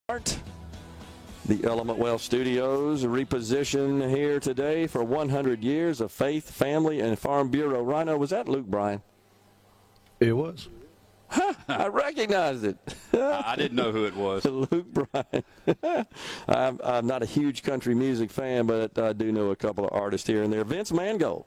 The Element Wealth Studios reposition here today for 100 years of faith, family, and Farm Bureau. Rhino, was that Luke Bryan? It was. I recognized it. I didn't know who it was. Luke Bryan. I'm not a huge country music fan, but I do know a couple of artists here and there. Vince Mangold,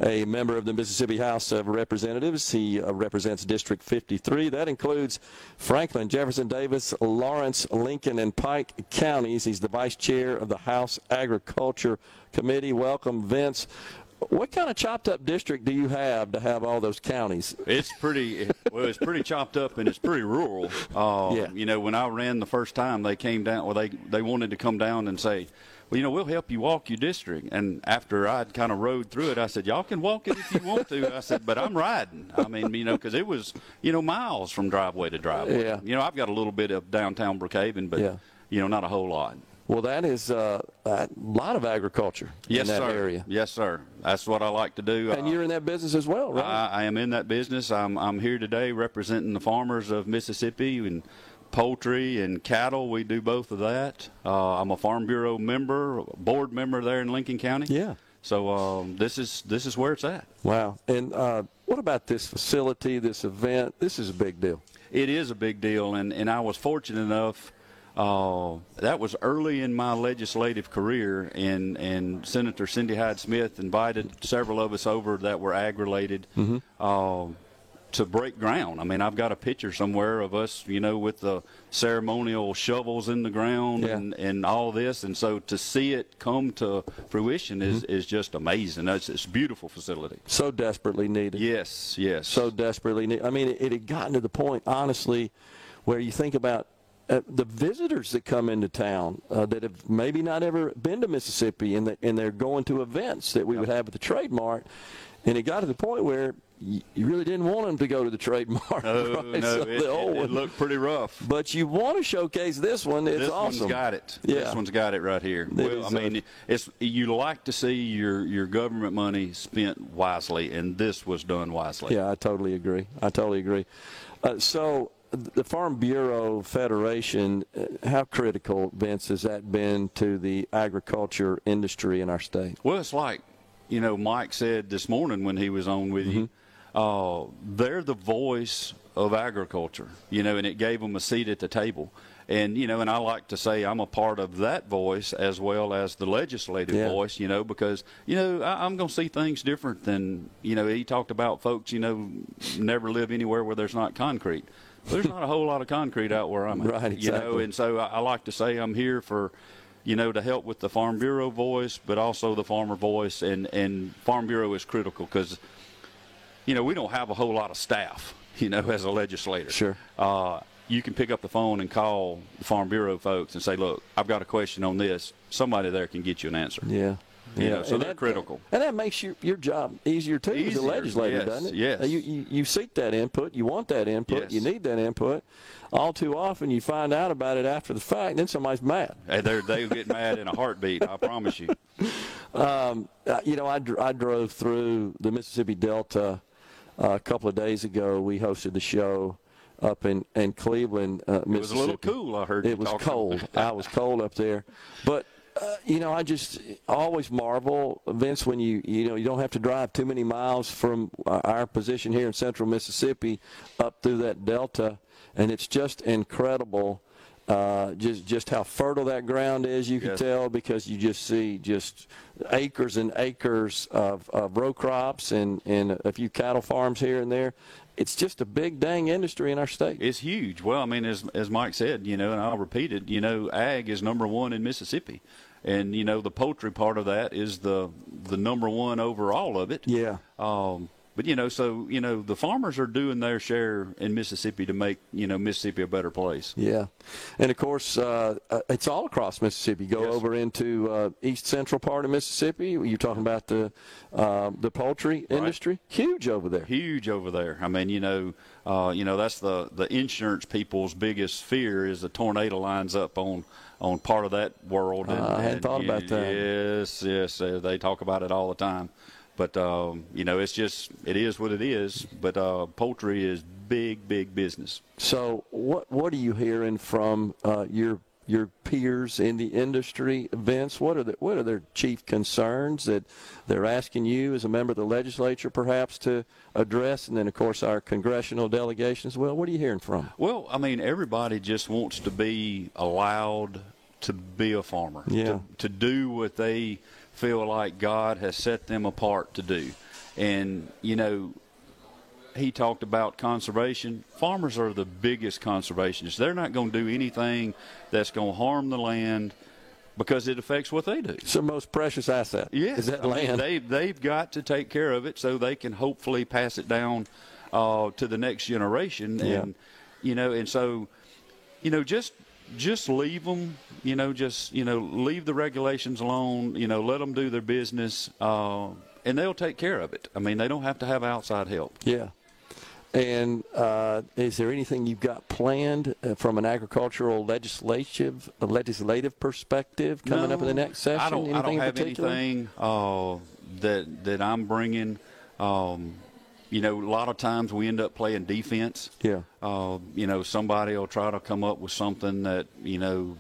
a member of the Mississippi House of Representatives. He represents District 53. That includes Franklin, Jefferson Davis, Lawrence, Lincoln, and Pike counties. He's the vice chair of the House Agriculture Committee. Welcome, Vince. What kind of chopped up district do you have to have all those counties? It's pretty chopped up and it's pretty rural. Yeah. You know, when I ran the first time, they came down, well, they wanted to come down and say, well, you know, we'll help you walk your district. And after I'd kind of rode through it, I said, y'all can walk it if you want to. I said, but I'm riding. I mean, you know, because it was, you know, miles from driveway to driveway. Yeah. You know, I've got a little bit of downtown Brookhaven, but, Yeah. you know, not a whole lot. Well, that is a lot of agriculture in that area. Yes, sir. That's what I like to do. And you're in that business as well, right? I am in that business. I'm here today representing the farmers of Mississippi and poultry and cattle. We do both of that. I'm a Farm Bureau member, board member there in Lincoln County. Yeah. So this is where it's at. Wow. And what about this facility, this event? This is a big deal. It is a big deal, and I was fortunate enough. That was early in my legislative career, and Senator Cindy Hyde-Smith invited several of us over that were ag-related to break ground. I mean, I've got a picture somewhere of us, you know, with the ceremonial shovels in the ground and all this, and so to see it come to fruition is just amazing. It's a beautiful facility. So desperately needed. Yes. So desperately needed. I mean, it had gotten to the point, honestly, where you think about the visitors that come into town that have maybe not ever been to Mississippi, and they're going to events that we would have at the Trade Mart, and it got to the point where you really didn't want them to go to the Trade Mart. No, right? no, it looked pretty rough. But you want to showcase this one. It's awesome. This one's got it. Yeah. This one's got it right here. Well, I mean, you like to see your government money spent wisely, and this was done wisely. Yeah, I totally agree. So the Farm Bureau Federation, how critical, Vince, has that been to the agriculture industry in our state? Well, it's like, you know, Mike said this morning when he was on with you, they're the voice of agriculture, you know, and it gave them a seat at the table. And, you know, and I like to say I'm a part of that voice as well as the legislative voice, you know, because, you know, I'm going to see things different than, you know, he talked about folks, you know, never live anywhere where there's not concrete. There's not a whole lot of concrete out where I'm at. Right, exactly. You know, and so I like to say I'm here for, you know, to help with the Farm Bureau voice, but also the farmer voice. And Farm Bureau is critical because, you know, we don't have a whole lot of staff, you know, as a legislator. Sure. You can pick up the phone and call the Farm Bureau folks and say, look, I've got a question on this. Somebody there can get you an answer. Yeah. You know, so and they're critical. And that makes your job easier, too, as a legislator, yes, doesn't it? Yes. You seek that input. You want that input. Yes. You need that input. All too often you find out about it after the fact, and then somebody's mad. Hey, they'll get mad in a heartbeat, I promise you. You know, I drove through the Mississippi Delta a couple of days ago. We hosted the show up in Cleveland, Mississippi. It was a little cool, I heard you It was talking. cold. I was cold up there. But you know, I just always marvel, Vince, when you don't have to drive too many miles from our position here in central Mississippi up through that delta, and it's just incredible just how fertile that ground is. You can tell because you just see just acres and acres of row crops and a few cattle farms here and there. It's just a big dang industry in our state. It's huge. Well, I mean, as Mike said, you know, and I'll repeat it, you know, ag is number one in Mississippi. And, you know, the poultry part of that is the number one over all of it. Yeah. But, you know, so, you know, the farmers are doing their share in Mississippi to make, you know, Mississippi a better place. Yeah. And, of course, it's all across Mississippi. Go over into east central part of Mississippi. You're talking about the poultry industry. Huge over there. Huge over there. I mean, you know, that's the insurance people's biggest fear is the tornado lines up on part of that world. I hadn't thought about that. Yes, they talk about it all the time. But, you know, it is what it is. But poultry is big business. So what are you hearing from your your peers in the industry, Vince? What are their chief concerns that they're asking you as a member of the legislature perhaps to address? And then, of course, our congressional delegation as well. What are you hearing from? Well, I mean, everybody just wants to be allowed to be a farmer, to do what they feel like God has set them apart to do. And, you know, he talked about conservation. Farmers are the biggest conservationists. They're not going to do anything that's going to harm the land because it affects what they do. It's their most precious asset. Yes. Is that land. They've got to take care of it so they can hopefully pass it down to the next generation. Yeah. And, you know, and so, you know, just leave them, you know, leave the regulations alone, you know, let them do their business, and they'll take care of it. I mean, they don't have to have outside help. Yeah. And is there anything you've got planned from an agricultural legislative perspective coming up in the next session? I don't have particular? anything that I'm bringing. You know, a lot of times we end up playing defense. Yeah. You know, somebody will try to come up with something that, you know,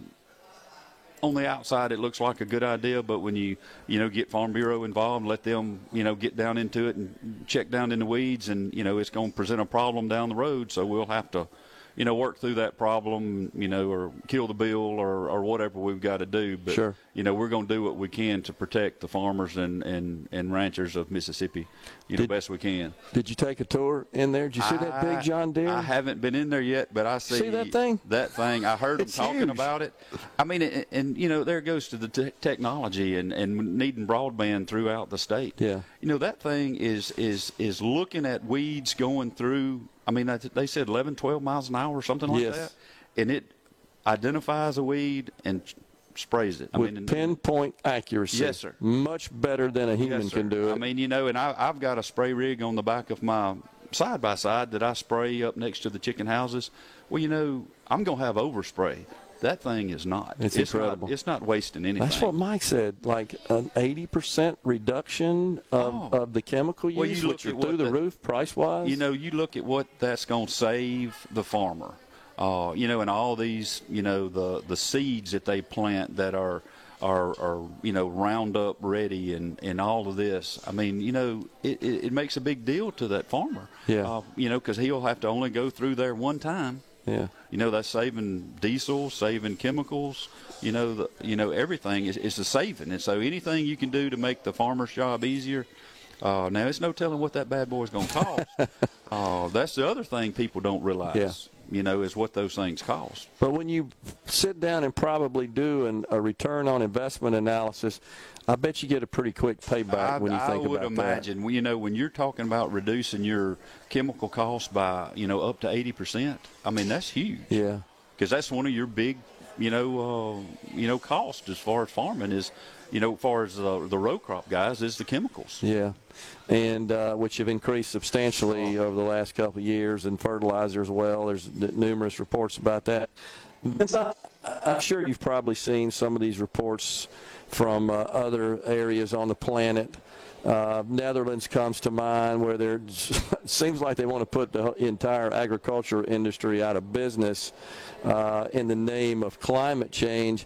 on the outside it looks like a good idea, but when you get Farm Bureau involved, let them, you know, get down into it and check down in the weeds, and, you know, it's going to present a problem down the road, so we'll have to, you know, work through that problem, you know, or kill the bill or whatever we've got to do. But, sure. You know, we're going to do what we can to protect the farmers and ranchers of Mississippi, best we can. Did you take a tour in there? Did you see that big John Deere? I haven't been in there yet, but I see that thing? That thing. I heard them talking huge. about it. I mean, and you know, there goes to the technology and needing broadband throughout the state. Yeah. You know, that thing is looking at weeds going through. I mean, they said 11, 12 miles an hour or something like Yes. that, and it identifies a weed and sprays it. With pinpoint accuracy. Yes, sir. Much better than a human Yes, sir. can do it. I mean, you know, and I've got a spray rig on the back of my side-by-side that I spray up next to the chicken houses. Well, you know, I'm going to have overspray. That thing is not. It's incredible. It's not wasting anything. That's what Mike said, like an 80% reduction of the chemical Well, use, you which look are at through what the that- roof price-wise. You know, you look at what that's going to save the farmer. You know, and all these, you know, the seeds that they plant that are you know, Roundup ready and all of this. I mean, you know, it makes a big deal to that farmer. Yeah. You know, because he'll have to only go through there one time. Yeah. You know, that's saving diesel, saving chemicals. You know, everything is a saving. And so anything you can do to make the farmer's job easier. Now, it's no telling what that bad boy's going to cost. That's the other thing people don't realize. Yeah. You know, is what those things cost. But when you sit down and probably do a return on investment analysis, I bet you get a pretty quick payback when you think about that. I would imagine. You know, when you're talking about reducing your chemical costs by, you know, up to 80%, I mean, that's huge. Yeah. Because that's one of your big, you know, costs as far as farming is, you know, as far as the row crop guys, is the chemicals. Yeah, and which have increased substantially over the last couple of years, and fertilizer as well. There's numerous reports about that. I'm sure you've probably seen some of these reports from other areas on the planet. Netherlands comes to mind, where it seems like they want to put the entire agriculture industry out of business in the name of climate change.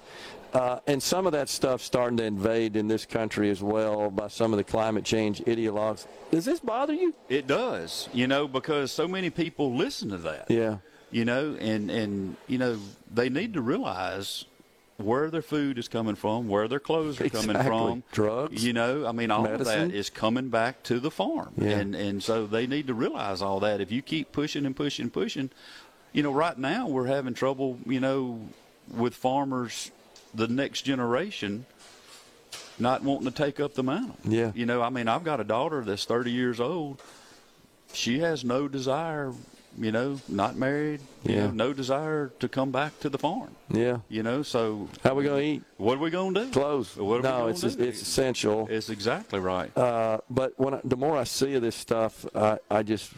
And some of that stuff starting to invade in this country as well by some of the climate change ideologues. Does this bother you? It does, you know, because so many people listen to that. Yeah. You know, and you know, they need to realize where their food is coming from, where their clothes are coming from. Drugs. You know, I mean, all medicine. of that is coming back to the farm. Yeah. And so they need to realize all that. If you keep pushing and pushing and pushing, you know, right now we're having trouble, you know, with farmers, the next generation, not wanting to take up the mantle. Yeah. You know, I mean, I've got a daughter that's 30 years old. She has no desire, you know, not married, you know, no desire to come back to the farm. Yeah. You know, so How we going to eat? what are we going to do? Clothes. What are we No, gonna do? it's essential. It's exactly right. But the more I see of this stuff, I just,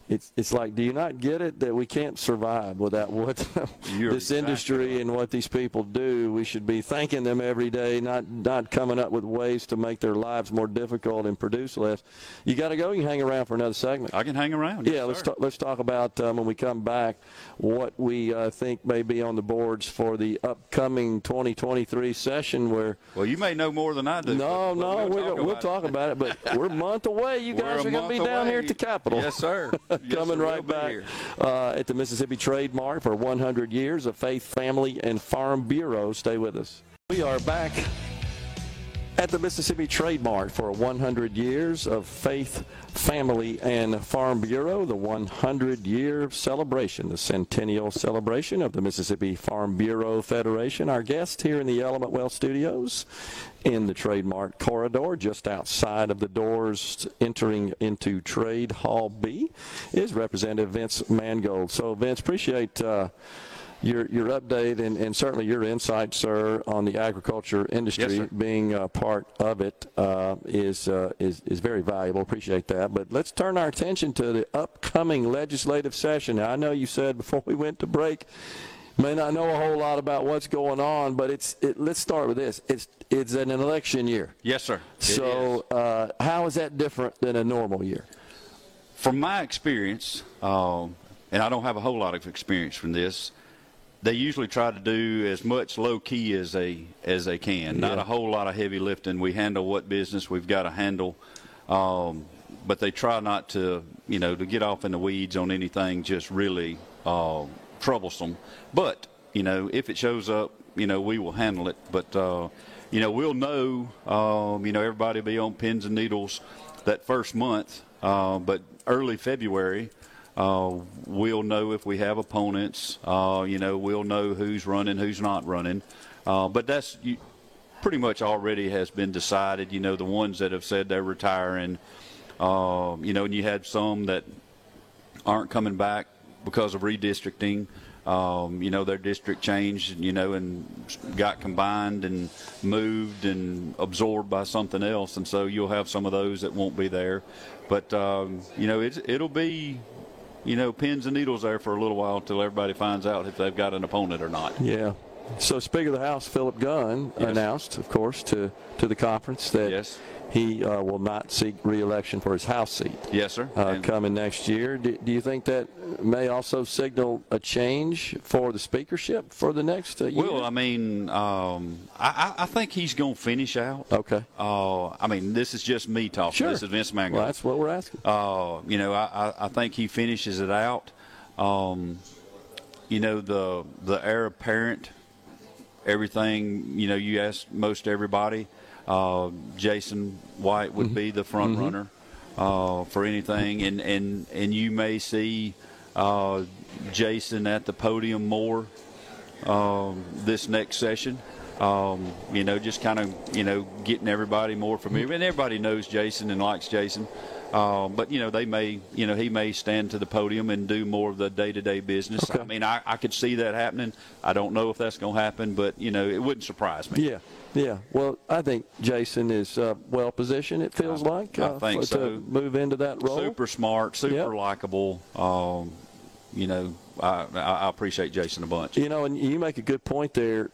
it's like, do you not get it that we can't survive without what this industry and what these people do? We should be thanking them every day, not coming up with ways to make their lives more difficult and produce less. You got to go. You can hang around for another segment. I can hang around. Yeah, let's talk about when we come back what we think may be on the boards for the upcoming 2023 session. Where you may know more than I do. We'll talk about it. But we're a month away. You guys are going to be down here at the Capitol. Yes, sir. Coming right back at the Mississippi Trademark for 100 years of Faith, Family, and Farm Bureau. Stay with us. We are back at the Mississippi Trademark for 100 years of Faith, Family, and Farm Bureau, the 100-year celebration, the centennial celebration of the Mississippi Farm Bureau Federation. Our guest here in the Element Well Studios in the Trademark Corridor, just outside of the doors entering into Trade Hall B, is Representative Vince Mangold. So, Vince, appreciate your update and certainly your insight, sir, on the agriculture industry. Yes, being a part of it is very valuable. Appreciate that. But let's turn our attention to the upcoming legislative session. Now, I know you said before we went to break, may not know a whole lot about what's going on, but let's start with this. It's an election year. Yes, sir. So how is that different than a normal year? From my experience, and I don't have a whole lot of experience from this, they usually try to do as much low-key as they can. Not a whole lot of heavy lifting. We handle what business we've got to handle, but they try not to, to get off in the weeds on anything just really troublesome. But, if it shows up, we will handle it. But, we'll know, everybody will be on pins and needles that first month. But early February, we'll know if we have opponents. We'll know who's running, who's not running. But that's pretty much already has been decided. The ones that have said they're retiring, and you had some that aren't coming back because of redistricting. Their district changed, and got combined and moved and absorbed by something else. And so you'll have some of those that won't be there. But, it'll be, pins and needles there for a little while until everybody finds out if they've got an opponent or not. Yeah. So Speaker of the House, Philip Gunn, announced, of course, to the conference that he will not seek re-election for his House seat. Yes, sir. Coming next year. Do you think that may also signal a change for the speakership for the next year? Well, I think he's going to finish out. Okay. This is just me talking. Sure. This is Vince Mangold. Well, that's what we're asking. I think he finishes it out. The heir apparent, everything, you ask most everybody, Jason White would be the front runner for anything, and you may see Jason at the podium more this next session. Just kind of getting everybody more familiar, and everybody knows Jason and likes Jason. But they may, he may stand to the podium and do more of the day-to-day business. Okay. I could see that happening. I don't know if that's going to happen, but it wouldn't surprise me. Yeah. Well, I think Jason is well positioned. It feels like I think so. To move into that role. Super smart, super likable. I appreciate Jason a bunch. And you make a good point there.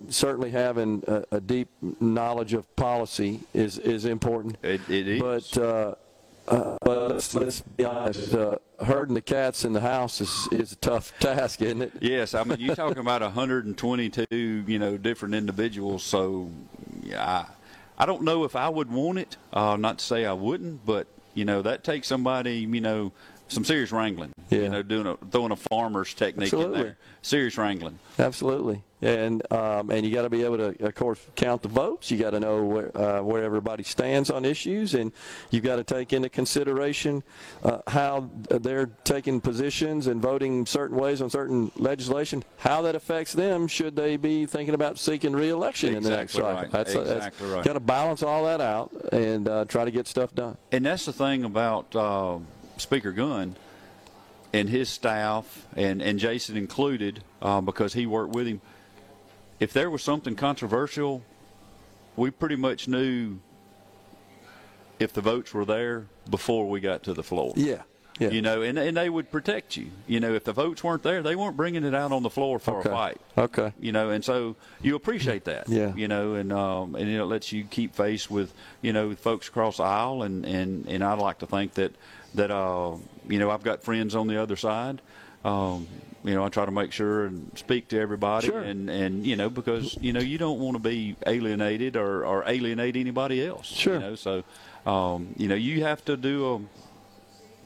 Certainly having a deep knowledge of policy is important. It is. But let's be honest, herding the cats in the house is a tough task, isn't it? Yes, you're talking about 122, different individuals. So, I don't know if I would want it. Not to say I wouldn't, but that takes somebody, some serious wrangling. Yeah. Throwing a farmer's technique in there. Serious wrangling. Absolutely. And you got to be able to, of course, count the votes. You got to know where everybody stands on issues, and you've got to take into consideration how they're taking positions and voting certain ways on certain legislation, how that affects them should they be thinking about seeking re-election in the next cycle. Right. That's right. Got to balance all that out and try to get stuff done. And that's the thing about Speaker Gunn and his staff, and Jason included, because he worked with him. If there was something controversial, we pretty much knew if the votes were there before we got to the floor. Yeah. Yeah. You know, and they would protect you. You know, if the votes weren't there, they weren't bringing it out on the floor for a fight. Okay. You know, and so you appreciate that. Yeah. You know, and it lets you keep face with, you know, folks across the aisle, and I'd like to think that you know, I've got friends on the other side. You know, I try to make sure and speak to everybody, Sure. and you know, because you know you don't want to be alienated or alienate anybody else. Sure. You know, so you know, you have to do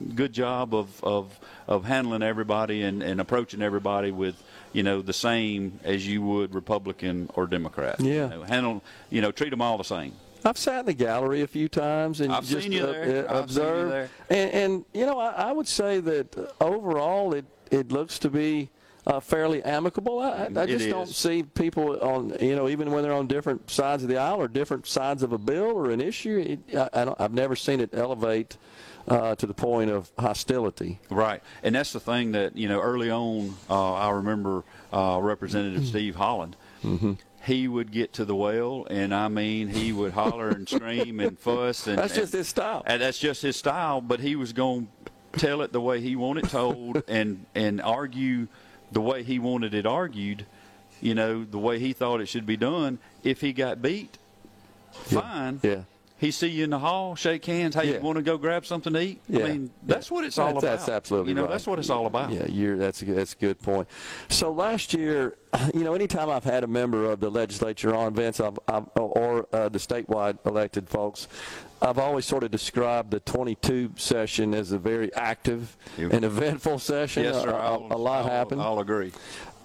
a good job of handling everybody and approaching everybody with, you know, the same as you would Republican or Democrat. Yeah. You know, treat them all the same. I've sat in the gallery a few times and I've just seen you there. I've seen you observed. there. And you know, I would say that overall it looks to be fairly amicable. I just don't see people on, you know, even when they're on different sides of the aisle or different sides of a bill or an issue. I've never seen it elevate to the point of hostility. Right, and that's the thing that, you know, early on, I remember Representative Steve Holland. Mm-hmm. He would get to the well, and I mean, he would holler and scream and fuss. And That's just his style. And that's just his style. But he was going to tell it the way he wanted told, and argue the way he wanted it argued. You know, the way he thought it should be done. If he got beat, fine. Yeah. He see you in the hall, shake hands. Hey, Yeah. you want to go grab something to eat? Yeah. I mean, that's what it's all about. That's absolutely you know, right. that's what it's all about. Yeah, that's a good point. So last year, you know, anytime I've had a member of the legislature on, Vince, or the statewide elected folks, I've always sort of described the 22 session as a very active and eventful session. Yes, sir. A lot happened. I'll agree.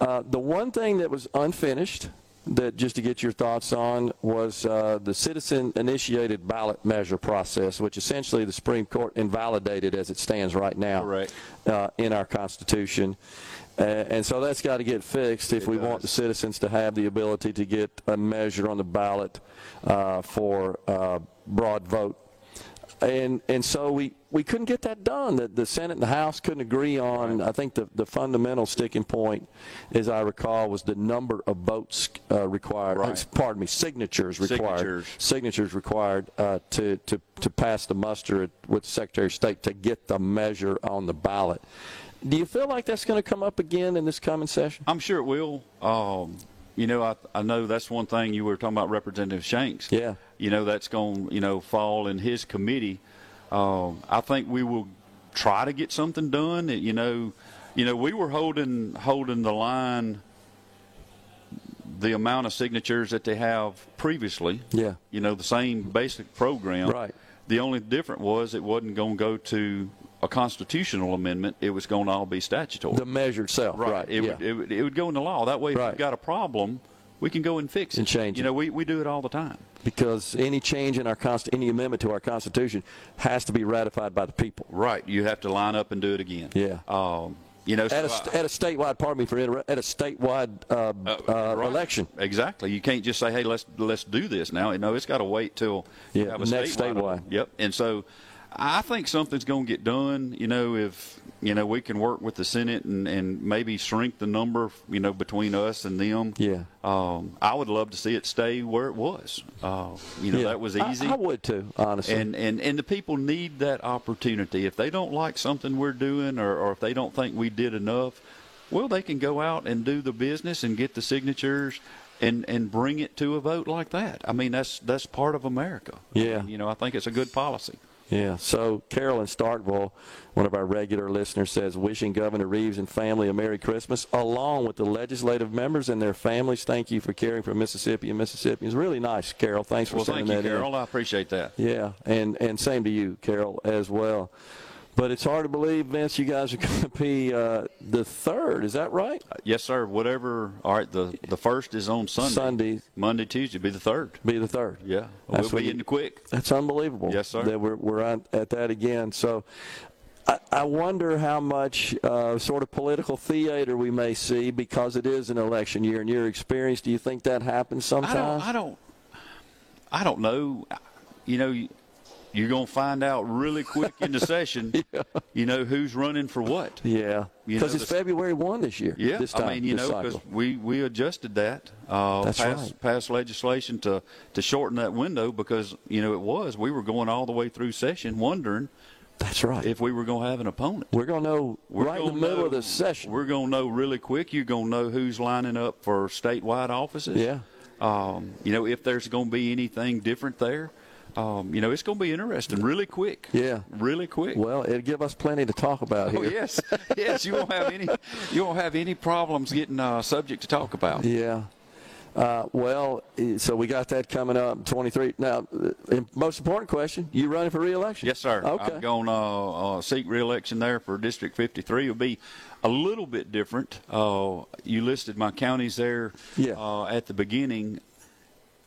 The one thing that was unfinished, that just to get your thoughts on, was the citizen-initiated ballot measure process, which essentially the Supreme Court invalidated as it stands right now. Correct. In our Constitution. And so that's got to get fixed if we want the citizens to have the ability to get a measure on the ballot for broad vote. And so we couldn't get that done. The Senate and the House couldn't agree on, I think the fundamental sticking point, as I recall, was the number of votes required. Right. Pardon me, signatures required. Signatures required to pass the muster with the Secretary of State to get the measure on the ballot. Do you feel like that's going to come up again in this coming session? I'm sure it will. You know, I know that's one thing you were talking about, Representative Shanks. Yeah. You know, that's going to, you know, fall in his committee. I think we will try to get something done. You know, we were holding the line, the amount of signatures that they have previously. Yeah. You know, the same basic program. Right. The only difference was it wasn't going to go to a constitutional amendment. It was going to all be statutory. The measure itself. Right. It would go into law. That way, if Right. we've got a problem, we can go and fix it. And change You it. know, we do it all the time. Because any change in our any amendment to our Constitution has to be ratified by the people. Right. You have to line up and do it again. Yeah. You know, At a statewide, pardon me for at a statewide right. election. Exactly. You can't just say, "Hey, let's do this now." No, it's got to wait till you have a next statewide. Yep. And so, I think something's going to get done. You know, if we can work with the Senate and maybe shrink the number, between us and them. Yeah. I would love to see it stay where it was. That was easy. I would too, honestly. And the people need that opportunity. If they don't like something we're doing, or if they don't think we did enough, well, they can go out and do the business and get the signatures and bring it to a vote like that. I mean, that's part of America. Yeah. I think it's a good policy. Yeah. So Carol in Starkville, one of our regular listeners, says, wishing Governor Reeves and family a Merry Christmas, along with the legislative members and their families. Thank you for caring for Mississippi and Mississippians. Really nice, Carol. Thanks for sending that in. Well, thank you, Carol. I appreciate that. Yeah, and same to you, Carol, as well. But it's hard to believe, Vince, you guys are going to be the third. Is that right? Yes, sir. Whatever. All right, the first is on Sunday. Sunday. Monday, Tuesday, be the third. Be the third. Yeah. That's We'll be in the quick. That's unbelievable. Yes, sir. That we're at that again. So I wonder how much sort of political theater we may see because it is an election year. In your experience, do you think that happens sometimes? I don't know. You're going to find out really quick in the session, who's running for what. Yeah. Because it's February 1 this year. Yeah. This time, I mean, because we adjusted that. Passed legislation to shorten that window because, we were going all the way through session wondering That's right. if we were going to have an opponent. We're going to know We're right in the gonna middle of know- the session. We're going to know really quick. You're going to know who's lining up for statewide offices. Yeah. If there's going to be anything different there. It's going to be interesting really quick. Yeah. Really quick. Well, it'll give us plenty to talk about here. Oh, yes. You won't have any problems getting subject to talk about. Yeah. So we got that coming up, 23. Now, most important question, you running for re-election? Yes, sir. Okay. I'm going to seek re-election there for District 53. It'll be a little bit different. You listed my counties there at the beginning.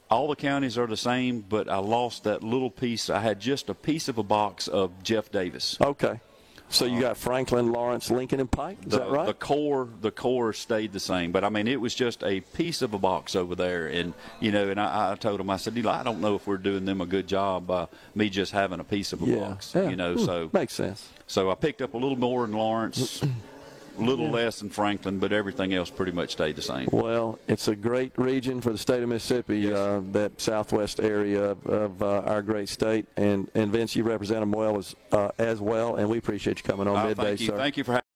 All the counties are the same, but I lost that little piece. I had just a piece of a box of Jeff Davis. Okay. So you got Franklin, Lawrence, Lincoln, and Pike? Is that right? The core stayed the same, but I mean it was just a piece of a box over there, and I told him, I said, I don't know if we're doing them a good job by me just having a piece of a box, Yeah. So makes sense. So I picked up a little more in Lawrence, a little less in Franklin, but everything else pretty much stayed the same. Well, it's a great region for the state of Mississippi, that southwest area of our great state, and Vince, you represent them well as well, and we appreciate you coming on midday, Thank you. sir. Thank you for having